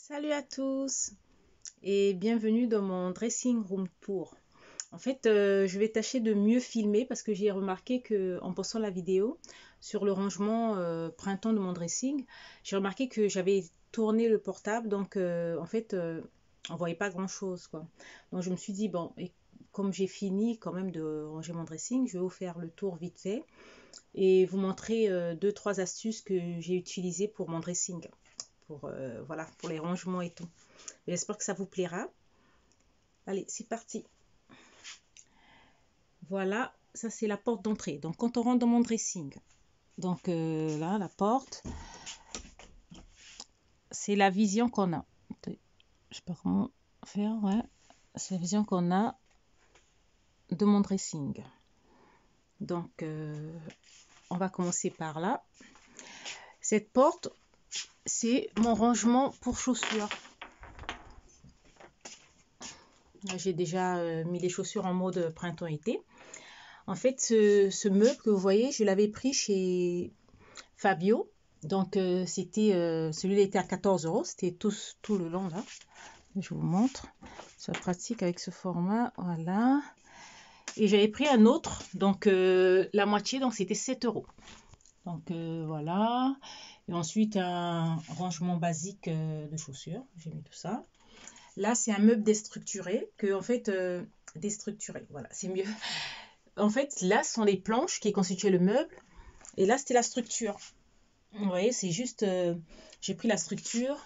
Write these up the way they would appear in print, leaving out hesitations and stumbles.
Salut à tous et bienvenue dans mon dressing room tour. En fait, je vais tâcher de mieux filmer parce que j'ai remarqué que en postant la vidéo sur le rangement printemps de mon dressing, j'ai remarqué que j'avais tourné le portable, donc en fait, on voyait pas grand-chose quoi. Donc je me suis dit bon, et comme j'ai fini quand même de ranger mon dressing, je vais vous faire le tour vite fait et vous montrer deux trois astuces que j'ai utilisées pour mon dressing, pour voilà, pour les rangements et tout. J'espère que ça vous plaira. Allez, c'est parti. Voilà, ça c'est la porte d'entrée. Donc quand on rentre dans mon dressing, donc là, la porte, c'est la vision qu'on a. Je sais pas comment faire, ouais. C'est la vision qu'on a de mon dressing. Donc, on va commencer par là. Cette porte, c'est mon rangement pour chaussures. J'ai déjà mis les chaussures en mode printemps-été. En fait, ce meuble que vous voyez, je l'avais pris chez Fabio. Donc, celui-là était à 14 €. C'était tout le long là. Je vous montre. C'est pratique avec ce format. Voilà. Et j'avais pris un autre. Donc, la moitié. Donc, c'était 7 €. Donc, voilà. Et ensuite, un rangement basique de chaussures. J'ai mis tout ça. Là, c'est un meuble déstructuré. Déstructuré. Voilà, c'est mieux. En fait, là, ce sont les planches qui constituaient le meuble. Et là, c'était la structure. Vous voyez, c'est juste, j'ai pris la structure,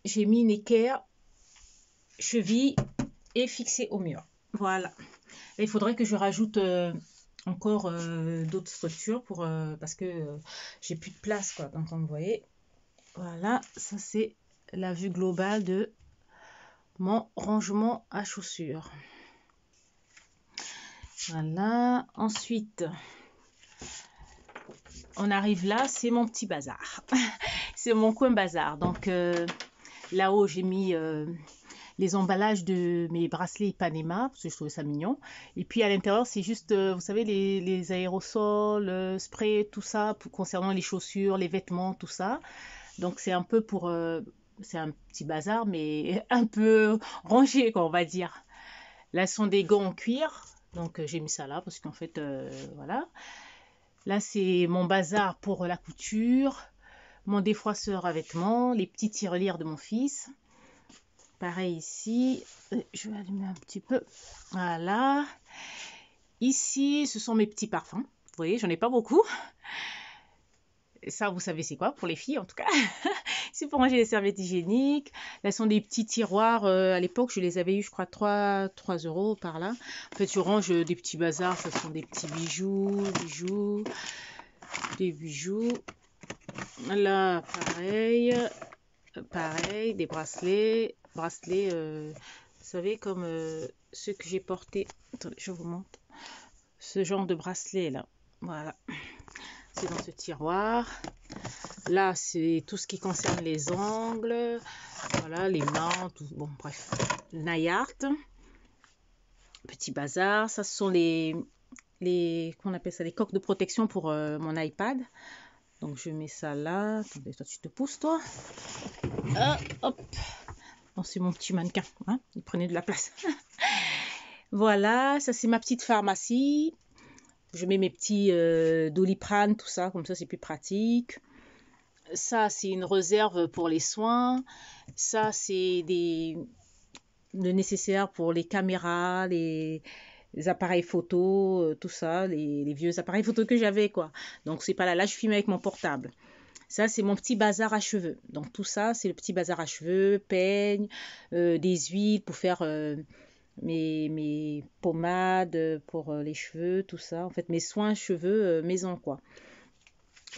j'ai mis une équerre, cheville et fixé au mur. Voilà. Et il faudrait que je rajoute encore d'autres structures parce que j'ai plus de place, quoi. Donc, comme vous voyez, voilà, ça c'est la vue globale de mon rangement à chaussures. Voilà. Ensuite, on arrive là, c'est mon petit bazar. C'est mon coin bazar. Donc, là-haut, j'ai mis les emballages de mes bracelets Ipanema, parce que je trouvais ça mignon. Et puis, à l'intérieur, c'est juste, vous savez, les aérosols, spray, tout ça, concernant les chaussures, les vêtements, tout ça. Donc, c'est un peu pour... c'est un petit bazar, mais un peu rangé, quoi, on va dire. Là, ce sont des gants en cuir. Donc, j'ai mis ça là, parce qu'en fait, voilà. Là, c'est mon bazar pour la couture, mon défroisseur à vêtements, les petits tirelires de mon fils. Pareil ici, je vais allumer un petit peu. Voilà. Ici, ce sont mes petits parfums. Vous voyez, j'en ai pas beaucoup. Et ça, vous savez c'est quoi, pour les filles en tout cas. C'est pour ranger les serviettes hygiéniques. Là, ce sont des petits tiroirs. À l'époque, je les avais eu, je crois, 3 € par là. En fait, je range des petits bazars. Ce sont des petits bijoux, des bijoux. Là, pareil, des bracelets, vous savez, comme ceux que j'ai portés. Attendez, je vous montre. Ce genre de bracelet là, voilà. C'est dans ce tiroir. Là, c'est tout ce qui concerne les ongles, voilà, les mains, tout. Bon, bref, naillard. Petit bazar. Ça, ce sont qu'on appelle ça, les coques de protection pour mon iPad. Donc, je mets ça là. Attendez, toi, tu te pousses, toi. Ah, hop. Bon, c'est mon petit mannequin. Hein, il prenait de la place. Voilà, ça, c'est ma petite pharmacie. Je mets mes petits Doliprane, tout ça. Comme ça, c'est plus pratique. Ça, c'est une réserve pour les soins. Ça, c'est le nécessaire pour les caméras, les appareils photo, tout ça, les vieux appareils photo que j'avais, quoi. Donc, c'est pas là. Là, je filme avec mon portable. Ça, c'est mon petit bazar à cheveux. Donc, tout ça, c'est le petit bazar à cheveux, peigne, des huiles pour faire mes pommades pour les cheveux, tout ça. En fait, mes soins cheveux maison, quoi.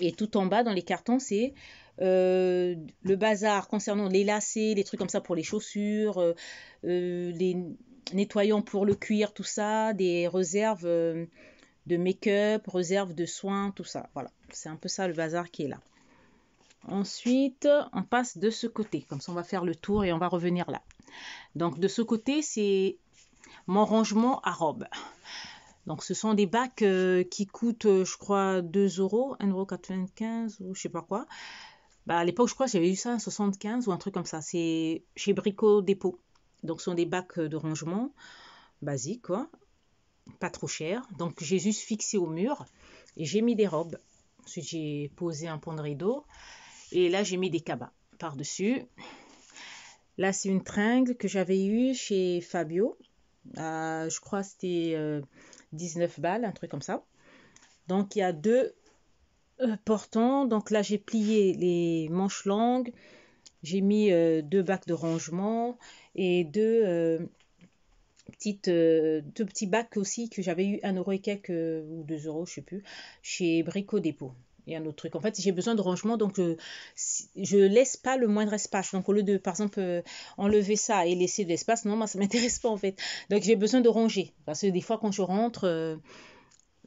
Et tout en bas, dans les cartons, c'est le bazar concernant les lacets, les trucs comme ça pour les chaussures, les nettoyants pour le cuir, tout ça, des réserves de make-up, réserves de soins, tout ça. Voilà, c'est un peu ça le bazar qui est là. Ensuite, on passe de ce côté. Comme ça, on va faire le tour et on va revenir là. Donc, de ce côté, c'est mon rangement à robes. Donc, ce sont des bacs qui coûtent, je crois, 2 €, 1,95 € ou je sais pas quoi. Bah, à l'époque, je crois que j'avais eu ça à 75 ou un truc comme ça. C'est chez Brico Dépôt. Donc, ce sont des bacs de rangement basiques, quoi. Pas trop cher. Donc, j'ai juste fixé au mur et j'ai mis des robes. Ensuite, j'ai posé un pont de rideau et là, j'ai mis des cabas par-dessus. Là, c'est une tringle que j'avais eue chez Fabio. Je crois que c'était 19 balles, un truc comme ça. Donc, il y a deux portants. Donc là, j'ai plié les manches longues. J'ai mis deux bacs de rangement et deux petits bacs aussi que j'avais eu 1 euro et quelques ou 2 euros, je sais plus, chez Brico Dépôt. Et un autre truc. En fait, j'ai besoin de rangement, donc je laisse pas le moindre espace. Donc, au lieu de, par exemple, enlever ça et laisser de l'espace, non, moi, ça m'intéresse pas, en fait. Donc, j'ai besoin de ranger. Parce que des fois, quand je rentre,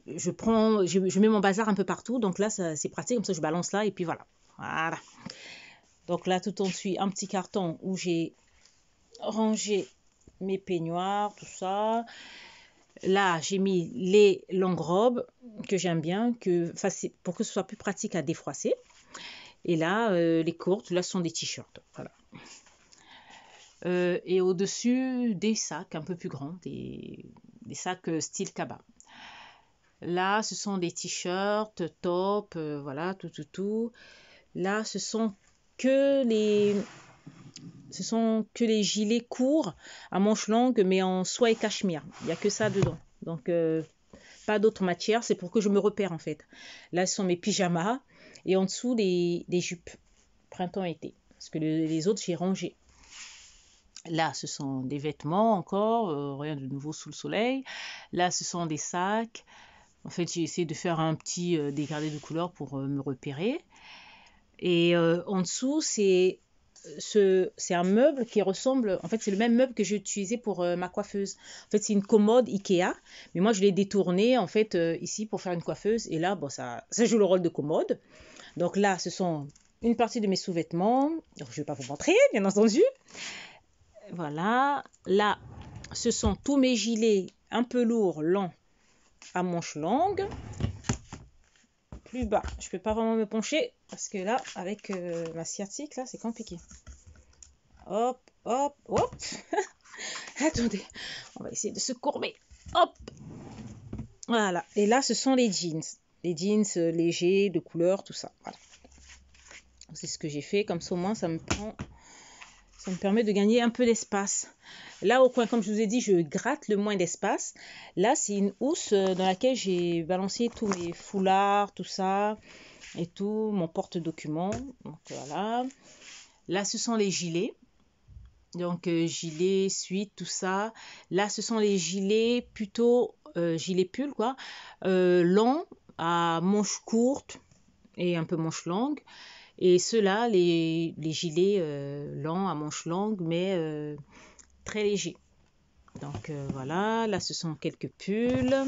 je mets mon bazar un peu partout. Donc là, c'est pratique. Comme ça, je balance là et puis voilà. Voilà. Donc là, tout en dessus, un petit carton où j'ai rangé mes peignoirs, tout ça. Là, j'ai mis les longues robes que j'aime bien, pour que ce soit plus pratique à défroisser. Et là, les courtes, là, ce sont des t-shirts. Voilà. Et au-dessus, des sacs un peu plus grands, des sacs style cabas. Là, ce sont des t-shirts, tops, voilà, tout. Là, ce sont que les gilets courts à manches longues, mais en soie et cachemire. Il n'y a que ça dedans. Donc, pas d'autre matière. C'est pour que je me repère, en fait. Là, ce sont mes pyjamas. Et en dessous, des jupes. Printemps-été. Parce que les autres, j'ai rangé. Là, ce sont des vêtements encore. Rien de nouveau sous le soleil. Là, ce sont des sacs. En fait, j'ai essayé de faire un petit dégradé de couleur pour me repérer. Et en dessous, c'est un meuble qui ressemble, en fait c'est le même meuble que j'ai utilisé pour ma coiffeuse. En fait c'est une commode Ikea, mais moi je l'ai détournée en fait ici pour faire une coiffeuse et là bon ça joue le rôle de commode. Donc là ce sont une partie de mes sous-vêtements, je ne vais pas vous montrer bien entendu. Voilà, là ce sont tous mes gilets un peu lourds, longs, à manches longues. Plus bas, je peux pas vraiment me pencher parce que là avec ma sciatique là c'est compliqué. Hop, hop, hop. Attendez, on va essayer de se courber. Hop. Voilà. Et là, ce sont les jeans. Les jeans légers, de couleur, tout ça. Voilà. C'est ce que j'ai fait. Comme ça, au moins, ça me permet de gagner un peu d'espace. Là, au coin, comme je vous ai dit, je gratte le moins d'espace. Là, c'est une housse dans laquelle j'ai balancé tous mes foulards, tout ça, et tout, mon porte-documents. Donc, voilà. Là, ce sont les gilets. Donc, gilets, suite, tout ça. Là, ce sont les gilets plutôt, gilets pull, quoi. Longs, à manches courtes et un peu manches longues. Et ceux-là, les gilets longs à manches longues, mais très légers. Donc, voilà. Là, ce sont quelques pulls.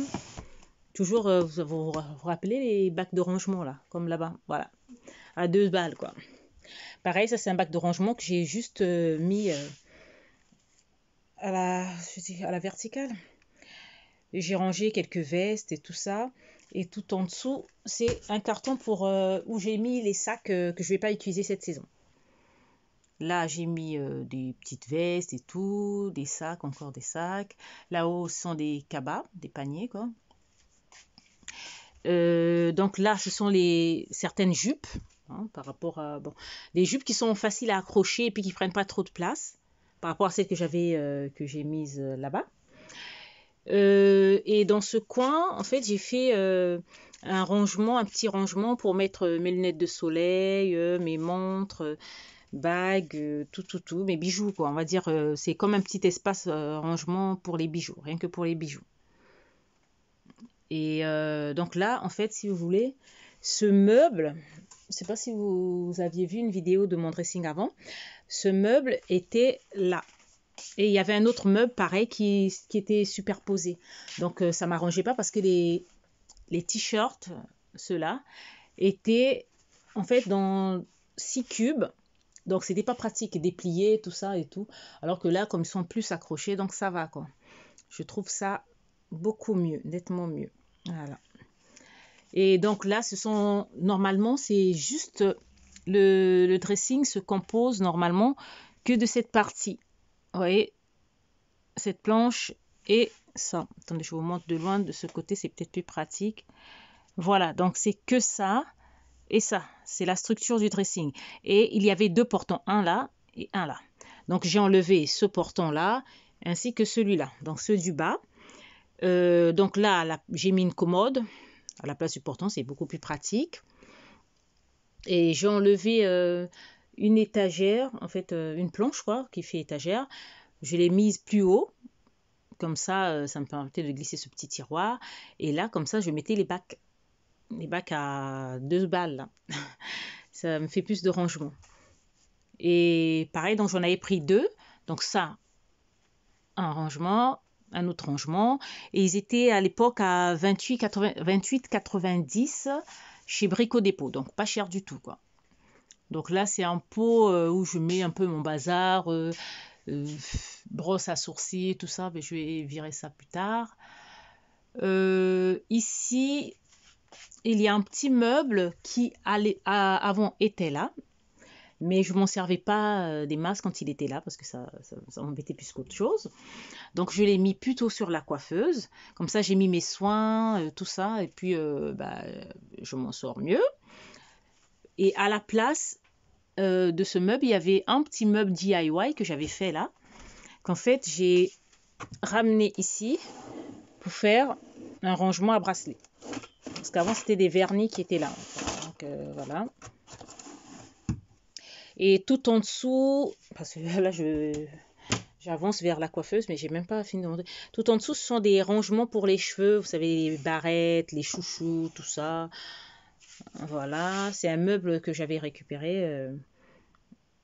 Toujours, vous rappelez les bacs de rangement, là, comme là-bas. Voilà. À 2 balles, quoi. Pareil, ça, c'est un bac de rangement que j'ai juste mis... à la verticale. J'ai rangé quelques vestes et tout ça. Et tout en dessous, c'est un carton pour où j'ai mis les sacs que je ne vais pas utiliser cette saison. Là, j'ai mis des petites vestes et tout, des sacs, encore des sacs. Là-haut, ce sont des cabas, des paniers, quoi. Donc là, ce sont certaines jupes, hein, par rapport à... Bon, des jupes qui sont faciles à accrocher et puis qui ne prennent pas trop de place par rapport à celles que j'ai mises là-bas. Et dans ce coin, en fait, j'ai fait un petit rangement pour mettre mes lunettes de soleil, mes montres, bagues, tout, mes bijoux, quoi. On va dire, c'est comme un petit espace rangement pour les bijoux, rien que pour les bijoux. Et donc là, en fait, si vous voulez, ce meuble, je ne sais pas si vous aviez vu une vidéo de mon dressing avant, ce meuble était là. Et il y avait un autre meuble pareil qui était superposé. Donc ça ne m'arrangeait pas parce que les t-shirts, ceux-là, étaient en fait dans 6 cubes. Donc c'était pas pratique, déplier, tout ça et tout. Alors que là, comme ils sont plus accrochés, donc ça va quoi. Je trouve ça beaucoup mieux, nettement mieux. Voilà. Et donc là, normalement, c'est juste le dressing se compose normalement que de cette partie. Vous voyez, cette planche et ça. Attendez, je vous montre de loin de ce côté, c'est peut-être plus pratique. Voilà, donc c'est que ça et ça. C'est la structure du dressing. Et il y avait deux portons, un là et un là. Donc j'ai enlevé ce porton-là ainsi que celui-là, donc ceux du bas. Donc là, j'ai mis une commode à la place du porton, c'est beaucoup plus pratique. Et j'ai enlevé une étagère, en fait une planche quoi, qui fait étagère. Je l'ai mise plus haut, comme ça, ça me permettait de glisser ce petit tiroir. Et là, comme ça, je mettais les bacs à 2 balles. Là. Ça me fait plus de rangement. Et pareil, donc j'en avais pris 2. Donc ça, un rangement, un autre rangement. Et ils étaient à l'époque à 28,90 chez Brico Dépôt. Donc pas cher du tout, quoi. Donc là, c'est un pot où je mets un peu mon bazar, brosse à sourcils, tout ça. Mais je vais virer ça plus tard. Ici, il y a un petit meuble qui avant était là. Mais je m'en servais pas des masses quand il était là parce que ça m'embêtait plus qu'autre chose. Donc je l'ai mis plutôt sur la coiffeuse. Comme ça, j'ai mis mes soins, tout ça. Et puis, je m'en sors mieux. Et à la place de ce meuble, il y avait un petit meuble DIY que j'avais fait là. Qu'en fait, j'ai ramené ici pour faire un rangement à bracelet. Parce qu'avant, c'était des vernis qui étaient là. Donc, voilà. Et tout en dessous, parce que là, j'avance vers la coiffeuse, mais j'ai même pas fini de montrer. Tout en dessous, ce sont des rangements pour les cheveux. Vous savez, les barrettes, les chouchous, tout ça. Voilà, c'est un meuble que j'avais récupéré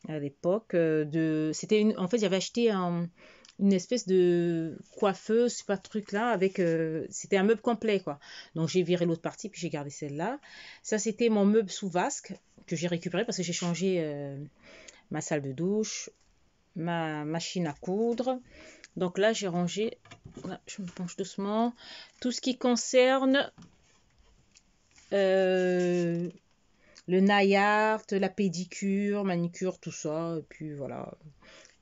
à l'époque. En fait, j'avais acheté une espèce de coiffeuse, c'est pas ce truc là, avec c'était un meuble complet quoi. Donc j'ai viré l'autre partie puis j'ai gardé celle-là. Ça c'était mon meuble sous vasque que j'ai récupéré parce que j'ai changé ma salle de douche, ma machine à coudre. Donc là j'ai rangé, là, je me penche doucement, tout ce qui concerne le nail art, la pédicure, manicure, tout ça. Et puis voilà,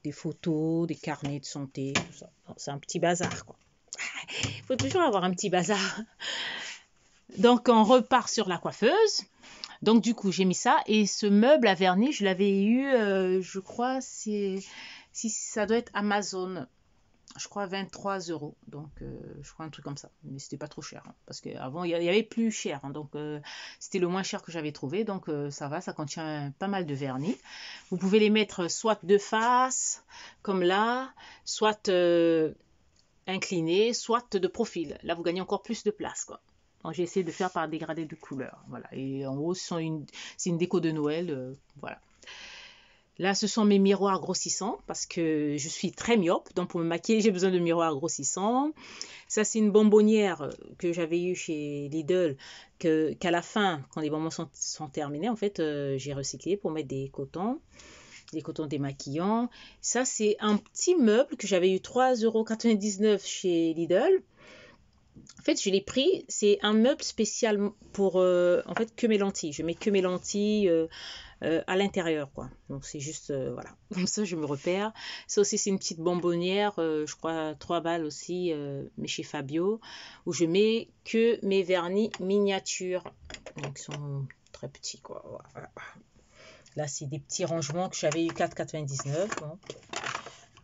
des photos, des carnets de santé, tout ça. C'est un petit bazar, quoi. Il faut toujours avoir un petit bazar. Donc, on repart sur la coiffeuse. Donc, du coup, j'ai mis ça. Et ce meuble à vernis, je l'avais eu, je crois, si ça doit être Amazon. Je crois 23 €. Donc, je crois un truc comme ça. Mais c'était pas trop cher. Hein, parce qu'avant, il y avait plus cher. Hein, donc, c'était le moins cher que j'avais trouvé. Donc, ça va, ça contient pas mal de vernis. Vous pouvez les mettre soit de face, comme là, soit inclinés, soit de profil. Là, vous gagnez encore plus de place, quoi. Donc, j'ai essayé de faire par dégradé de couleurs. Voilà. Et en gros, c'est une déco de Noël. Voilà. Là, ce sont mes miroirs grossissants parce que je suis très myope. Donc, pour me maquiller, j'ai besoin de miroirs grossissants. Ça, c'est une bonbonnière que j'avais eue chez Lidl qu'à la fin, quand les bonbons sont terminés, en fait, j'ai recyclé pour mettre des cotons démaquillants. Ça, c'est un petit meuble que j'avais eu 3,99 € chez Lidl. En fait, je l'ai pris, c'est un meuble spécial pour en fait que mes lentilles. Je mets que mes lentilles à l'intérieur, quoi. Donc c'est juste voilà, comme ça je me repère. Ça aussi c'est une petite bonbonnière, je crois 3 balles aussi, mais chez Fabio, où je mets que mes vernis miniatures. Donc ils sont très petits, quoi. Voilà. Là c'est des petits rangements que j'avais eu 4,99 €. Bon.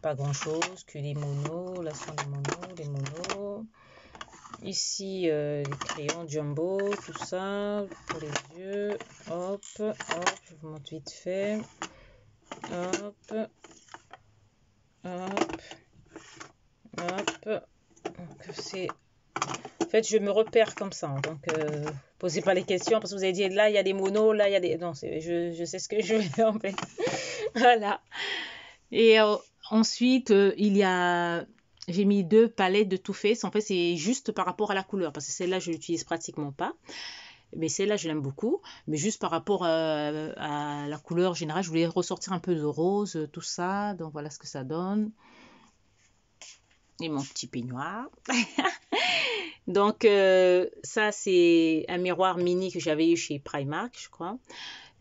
Pas grand chose, que les monos. Là sont les monos. Ici, les crayons Jumbo, tout ça, pour les yeux. Hop, hop, je vous montre vite fait. Hop, hop, hop. Donc, c'est... En fait, je me repère comme ça. Donc, posez pas les questions parce que vous avez dit là, il y a des monos, là, il y a des... Non, je sais ce que je veux en fait. Voilà. Et ensuite, il y a... J'ai mis 2 palettes de Too Faced. En fait, c'est juste par rapport à la couleur. Parce que celle-là, je l'utilise pratiquement pas. Mais celle-là, je l'aime beaucoup. Mais juste par rapport à la couleur générale, je voulais ressortir un peu de rose, tout ça. Donc, voilà ce que ça donne. Et mon petit peignoir. Donc, ça, c'est un miroir mini que j'avais eu chez Primark, je crois.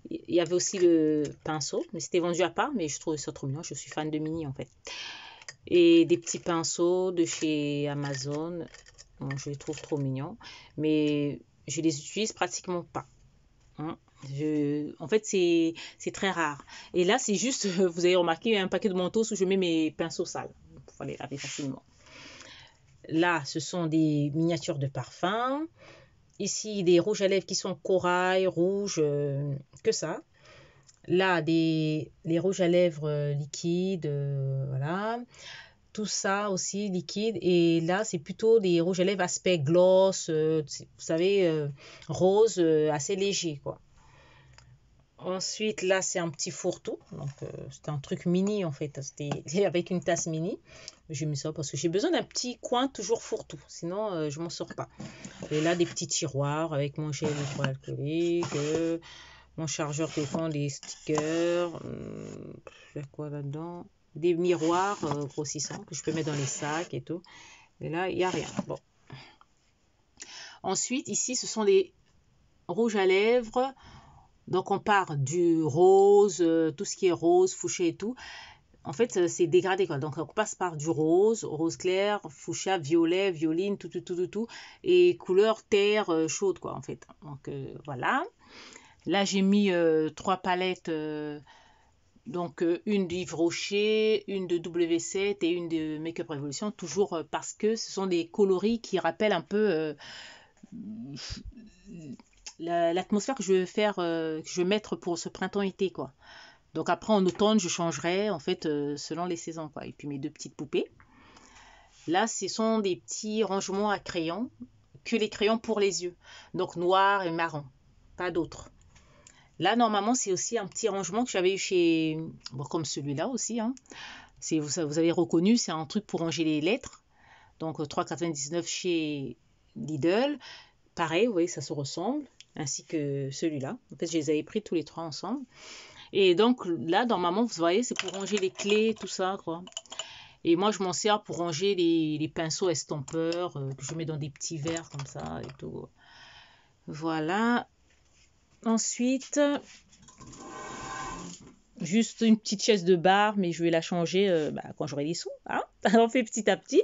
Il y avait aussi le pinceau, mais c'était vendu à part, mais je trouvais ça trop mignon. Je suis fan de mini en fait. Et des petits pinceaux de chez Amazon. Bon, je les trouve trop mignons, mais je les utilise pratiquement pas. Hein. En fait, c'est très rare. Et là, c'est juste, vous avez remarqué, un paquet de mentos où je mets mes pinceaux sales pour les laver facilement. Là, ce sont des miniatures de parfum. Ici, des rouges à lèvres qui sont corail, rouge, que ça. Là, les rouges à lèvres liquides, voilà. Tout ça aussi liquide. Et là, c'est plutôt des rouges à lèvres aspect gloss, vous savez, rose, assez léger, quoi. Ensuite, là, c'est un petit fourre-tout. Donc, c'était un truc mini, en fait. C'était avec une tasse mini. J'ai mis ça parce que j'ai besoin d'un petit coin toujours fourre-tout. Sinon, je m'en sors pas. Et là, des petits tiroirs avec mon gel hydroalcoolique, mon chargeur téléphone, des stickers. Il y a quoi là-dedans? Des miroirs grossissants que je peux mettre dans les sacs et tout. Et là, il n'y a rien. Bon. Ensuite, ici, ce sont les rouges à lèvres. Donc, on part du rose, tout ce qui est rose, fuchsia et tout. En fait, c'est dégradé, quoi. Donc, on passe par du rose, rose clair, fuchsia, violet, violine, tout. Et couleur terre chaude, quoi, en fait. Donc, voilà. Là, j'ai mis 3 palettes. Donc, une d'Yves Rocher, une de W7 et une de Make Up Revolution. Toujours parce que ce sont des coloris qui rappellent un peu... l'atmosphère que je vais faire, que je vais mettre pour ce printemps-été, quoi. Donc après, en automne, je changerai, en fait, selon les saisons, quoi. Et puis mes 2 petites poupées. Là, ce sont des petits rangements à crayons, que les crayons pour les yeux. Donc noir et marron, pas d'autres. Là, normalement, c'est aussi un petit rangement que j'avais eu chez... Bon, comme celui-là aussi, hein. Vous avez reconnu, c'est un truc pour ranger les lettres. Donc 3,99 chez Lidl. Pareil, vous voyez, ça se ressemble, ainsi que celui-là. En fait, je les avais pris tous les 3 ensemble. Et donc là, normalement, vous voyez, c'est pour ranger les clés, tout ça, quoi. Et moi, je m'en sers pour ranger les pinceaux estompeurs que je mets dans des petits verres comme ça et tout. Voilà. Ensuite, juste une petite chaise de bar, mais je vais la changer quand j'aurai les sous. Hein. On fait petit à petit.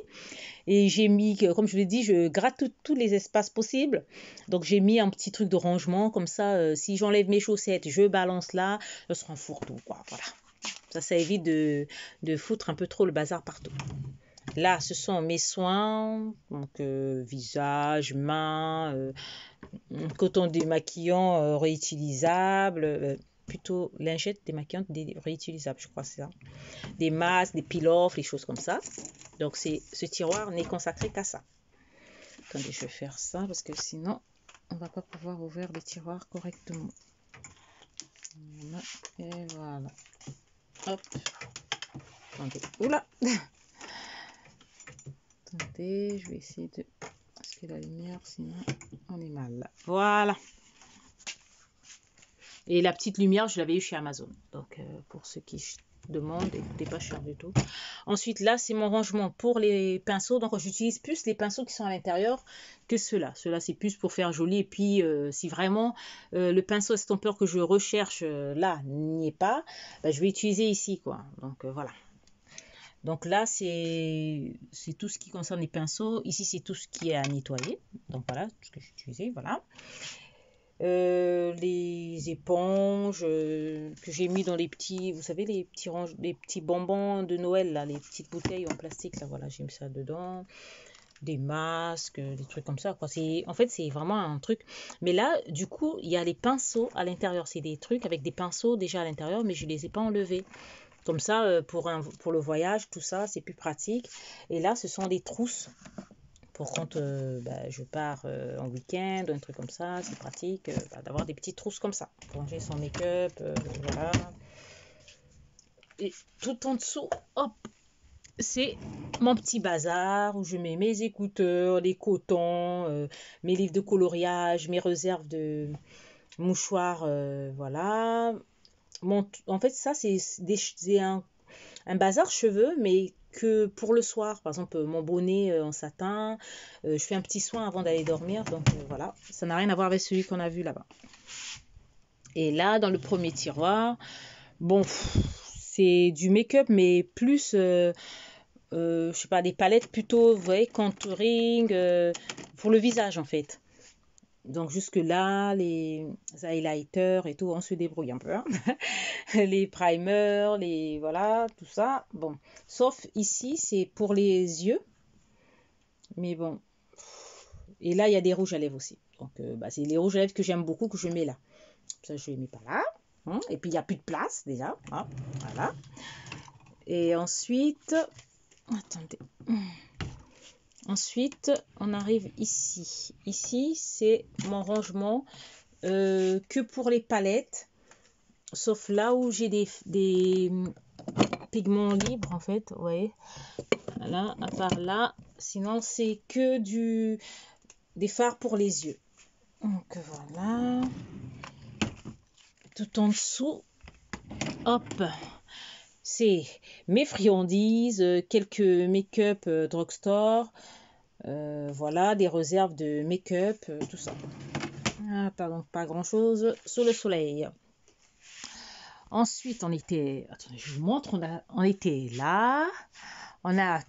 Et j'ai mis, comme je vous l'ai dit, je gratte tous les espaces possibles. Donc j'ai mis un petit truc de rangement. Comme ça, si j'enlève mes chaussettes, je balance là. Ce sera un fourre-tout, quoi. Voilà. Ça évite de foutre un peu trop le bazar partout. Là, ce sont mes soins. Donc visage, mains, coton démaquillant réutilisable. Plutôt lingettes démaquillantes réutilisables, je crois c'est ça. Des masques, des peel-off, les choses comme ça. Donc ce tiroir n'est consacré qu'à ça. Attendez, je vais faire ça parce que sinon on va pas pouvoir ouvrir les tiroirs correctement. Voilà. Et voilà. Hop. Attendez. Oula. Attendez, je vais essayer de... Parce que la lumière, sinon on est mal là. Voilà. Et la petite lumière, je l'avais eu chez Amazon. Donc, pour ceux qui demandent, écoutez, pas cher du tout. Ensuite, là, c'est mon rangement pour les pinceaux. Donc, j'utilise plus les pinceaux qui sont à l'intérieur que ceux-là. Ceux-là, c'est plus pour faire joli. Et puis, si vraiment le pinceau estompeur que je recherche là n'y est pas, bah, je vais utiliser ici, quoi. Donc, voilà. Donc là, c'est tout ce qui concerne les pinceaux. Ici, c'est tout ce qui est à nettoyer. Donc, voilà, tout ce que j'ai utilisé, voilà. Les éponges que j'ai mis dans les petits, vous savez, les petits bonbons de Noël, là, les petites bouteilles en plastique, là, voilà, j'ai mis ça dedans. Des masques, des trucs comme ça, quoi. En fait, c'est vraiment un truc. Mais là, du coup, il y a les pinceaux à l'intérieur. C'est des trucs avec des pinceaux déjà à l'intérieur, mais je ne les ai pas enlevés. Comme ça, pour le voyage, tout ça, c'est plus pratique. Et là, ce sont des trousses. Pour quand je pars en week-end, un truc comme ça, c'est pratique d'avoir des petites trousses comme ça. Pour ranger son make-up, voilà. Et tout en dessous, hop, c'est mon petit bazar où je mets mes écouteurs, les cotons, mes livres de coloriage, mes réserves de mouchoirs, voilà. En fait, ça, c'est un bazar cheveux, mais que pour le soir. Par exemple, mon bonnet en satin. Je fais un petit soin avant d'aller dormir. Donc, voilà. Ça n'a rien à voir avec celui qu'on a vu là-bas. Et là, dans le premier tiroir, bon, c'est du make-up, mais plus, je sais pas, des palettes plutôt, vous voyez, contouring, pour le visage en fait. Donc jusque-là, les highlighters et tout, on se débrouille un peu, hein. Les primers, les voilà, tout ça. Bon, sauf ici, c'est pour les yeux. Mais bon, et là, il y a des rouges à lèvres aussi. Donc, c'est les rouges à lèvres que j'aime beaucoup que je mets là. Ça, je les mets pas là. Hein. Et puis, il n'y a plus de place déjà. Hein. Voilà. Et ensuite, attendez. Ensuite, on arrive ici. Ici, c'est mon rangement que pour les palettes. Sauf là où j'ai des pigments libres, en fait. Vous voyez. Voilà, à part là. Sinon, c'est que des fards pour les yeux. Donc, voilà. Tout en dessous, hop, c'est mes friandises, quelques make-up drugstore, voilà, des réserves de make-up, tout ça. Ah, pas grand-chose sous le soleil. Ensuite, attendez, je vous montre, on était là, on a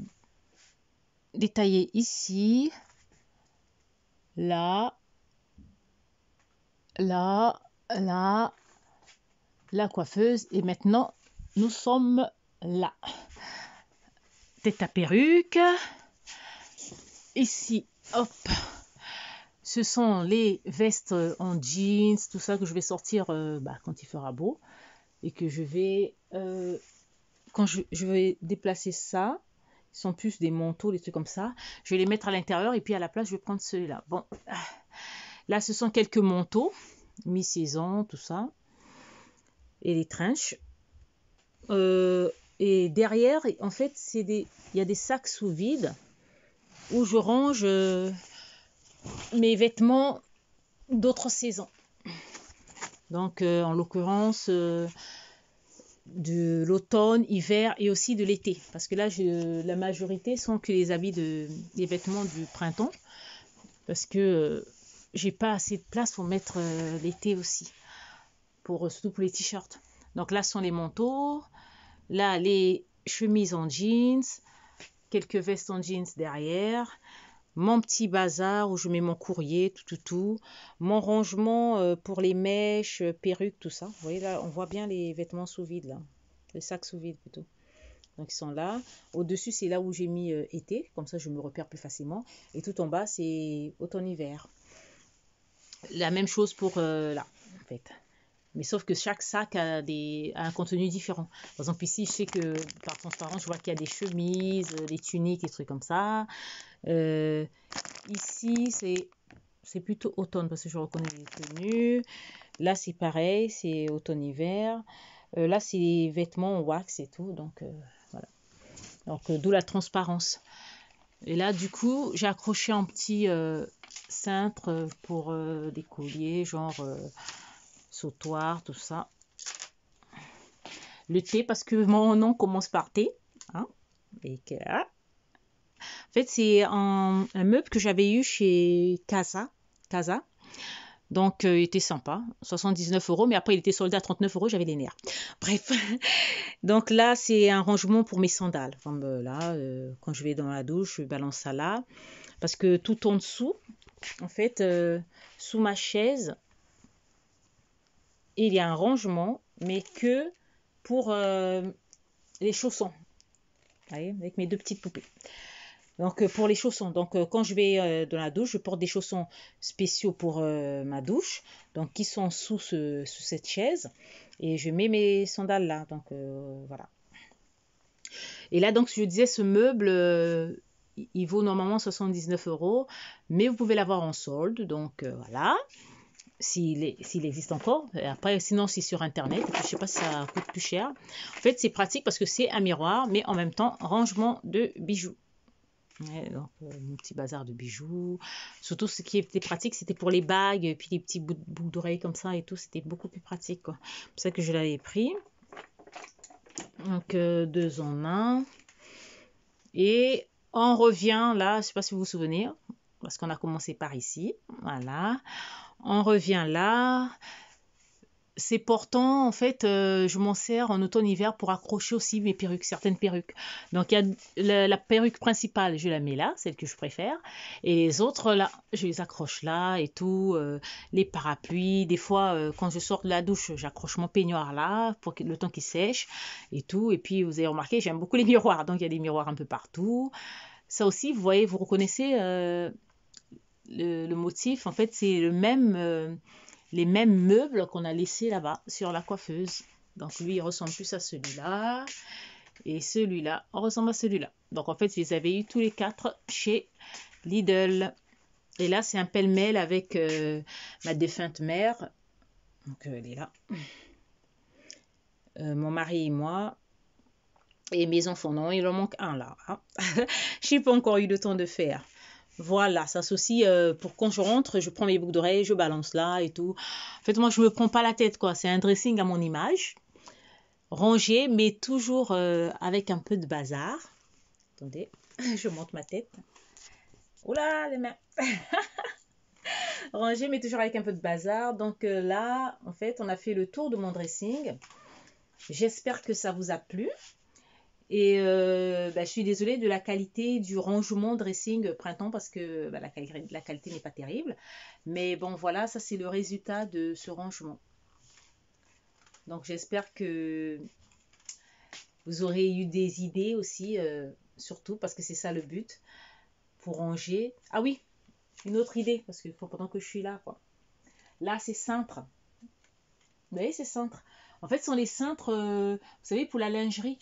détaillé ici, là, là, là, la coiffeuse, et maintenant, nous sommes là. Tête à perruque. Ici, hop, ce sont les vestes en jeans, tout ça que je vais sortir quand il fera beau. Et que je vais, quand je vais déplacer ça, ils sont plus des manteaux, des trucs comme ça. Je vais les mettre à l'intérieur et puis à la place, je vais prendre celui-là. Bon, là, ce sont quelques manteaux, mi-saison, tout ça. Et les trenches. Et derrière, en fait, il y a des sacs sous vide où je range mes vêtements d'autres saisons. Donc, en l'occurrence, de l'automne, hiver et aussi de l'été. Parce que là, la majorité sont que les habits les vêtements du printemps. Parce que j'ai pas assez de place pour mettre l'été aussi. Surtout pour les t-shirts. Donc là, ce sont les manteaux. Là, les chemises en jeans. Quelques vestes en jeans derrière. Mon petit bazar où je mets mon courrier, tout. Mon rangement pour les mèches, perruques, tout ça. Vous voyez là, on voit bien les vêtements sous vide là. Les sacs sous vide plutôt. Donc ils sont là. Au-dessus, c'est là où j'ai mis été. Comme ça, je me repère plus facilement. Et tout en bas, c'est automne-hiver. La même chose pour là, en fait. Mais sauf que chaque sac a un contenu différent. Par exemple, ici, je sais que par transparence, je vois qu'il y a des chemises, des tuniques, des trucs comme ça. Ici, c'est plutôt automne parce que je reconnais les tenues. Là, c'est pareil, c'est automne-hiver. Là, c'est les vêtements en wax et tout. Donc, voilà. Donc, d'où la transparence. Et là, du coup, j'ai accroché un petit cintre pour des colliers, genre sautoir, tout ça. Le T, parce que mon nom commence par T. Hein, et que, en fait, c'est un meuble que j'avais eu chez Casa. Donc, il était sympa, 79 €, mais après, il était soldé à 39 €, j'avais les nerfs. Bref, donc là, c'est un rangement pour mes sandales. Enfin, là, quand je vais dans la douche, je balance ça là. Parce que tout en dessous, en fait, sous ma chaise, il y a un rangement, mais que pour les chaussons. Vous voyez, avec mes deux petites poupées. Donc, pour les chaussons. Donc, quand je vais dans la douche, je porte des chaussons spéciaux pour ma douche. Donc, qui sont sous cette chaise. Et je mets mes sandales là. Donc, voilà. Et là, donc, je disais, ce meuble, il vaut normalement 79 €. Mais vous pouvez l'avoir en solde. Donc, voilà. S'il existe encore. Et après, sinon, c'est sur Internet. Et puis, je ne sais pas si ça coûte plus cher. En fait, c'est pratique parce que c'est un miroir. Mais en même temps, rangement de bijoux. Ouais, donc, mon petit bazar de bijoux. Surtout ce qui était pratique, c'était pour les bagues, et puis les petits boucles d'oreilles comme ça et tout. C'était beaucoup plus pratique, quoi. C'est pour ça que je l'avais pris. Donc, 2 en 1. Et on revient là, je ne sais pas si vous vous souvenez, parce qu'on a commencé par ici. Voilà. On revient là. c'est portant, en fait, je m'en sers en automne-hiver pour accrocher aussi mes perruques, certaines perruques. Donc, il y a la perruque principale, je la mets là, celle que je préfère. Et les autres, là, je les accroche là et tout. Les parapluies, des fois, quand je sors de la douche, j'accroche mon peignoir là pour le temps qu'il sèche et tout. Et puis, vous avez remarqué, j'aime beaucoup les miroirs. Donc, il y a des miroirs un peu partout. Ça aussi, vous voyez, vous reconnaissez le motif. En fait, c'est le même... les mêmes meubles qu'on a laissés là-bas sur la coiffeuse. Donc lui, il ressemble plus à celui-là. Et celui-là ressemble à celui-là. Donc en fait, je les avais eu tous les quatre chez Lidl. Et là, c'est un pêle-mêle avec ma défunte mère. Donc elle est là. Mon mari et moi. Et mes enfants, non, il en manque un là. Hein. Je n'ai pas encore eu le temps de faire. Voilà, ça c'est aussi pour quand je rentre, je prends mes boucles d'oreilles, je balance là et tout. En fait, moi, je me prends pas la tête, quoi. C'est un dressing à mon image, rangé, mais toujours avec un peu de bazar. Attendez, je monte ma tête. Oula, les mains. Rangé, mais toujours avec un peu de bazar. Donc là, en fait, on a fait le tour de mon dressing. J'espère que ça vous a plu. Et je suis désolée de la qualité du rangement dressing printemps parce que la qualité n'est pas terrible. Mais bon, voilà, ça c'est le résultat de ce rangement. Donc j'espère que vous aurez eu des idées aussi, surtout parce que c'est ça le but, pour ranger. Ah oui, une autre idée, parce que pendant que je suis là, quoi. Là, c'est cintre. Vous voyez, c'est cintre. En fait, ce sont les cintres, vous savez, pour la lingerie.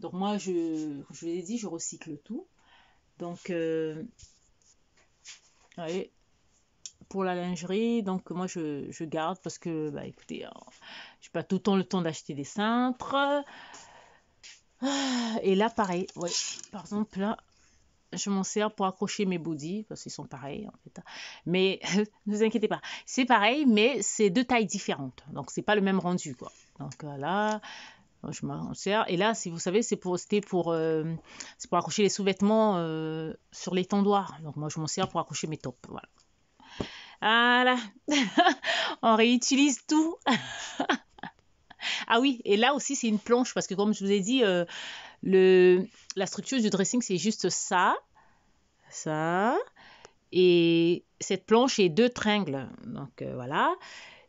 Donc moi, je vous l'ai dit, je recycle tout. Donc, ouais, pour la lingerie, donc moi, je garde parce que, bah écoutez, je n'ai pas tout le temps d'acheter des cintres. Et là, pareil, ouais. Par exemple, là, je m'en sers pour accrocher mes body, parce qu'ils sont pareils, en fait. Mais, ne vous inquiétez pas, c'est pareil, mais c'est deux tailles différentes. Donc, c'est pas le même rendu, quoi. Donc, là... Je m'en sers. Et là, si vous savez, c'est pour accrocher les sous-vêtements sur l'étendoir. Donc moi, je m'en sers pour accrocher mes tops. Voilà. Voilà. On réutilise tout. Ah oui, et là aussi, c'est une planche parce que comme je vous ai dit, la structure du dressing, c'est juste ça, ça. Et cette planche est deux tringles. Donc voilà.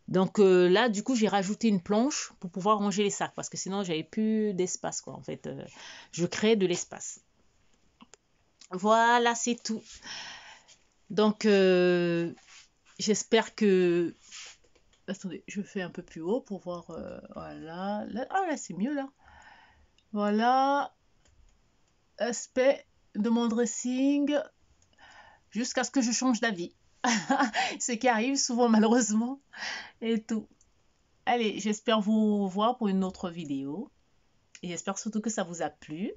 Donc là, du coup, j'ai rajouté une planche pour pouvoir ranger les sacs parce que sinon, j'avais plus d'espace, quoi. En fait, je crée de l'espace. Voilà, c'est tout. Donc, j'espère que... Attendez, je fais un peu plus haut pour voir... voilà. Là, ah, là, c'est mieux, là. Voilà. Aspect de mon dressing jusqu'à ce que je change d'avis. Ce qui arrive souvent, malheureusement. Et tout. Allez, j'espère vous voir pour une autre vidéo. Et j'espère surtout que ça vous a plu.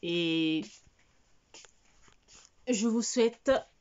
Et je vous souhaite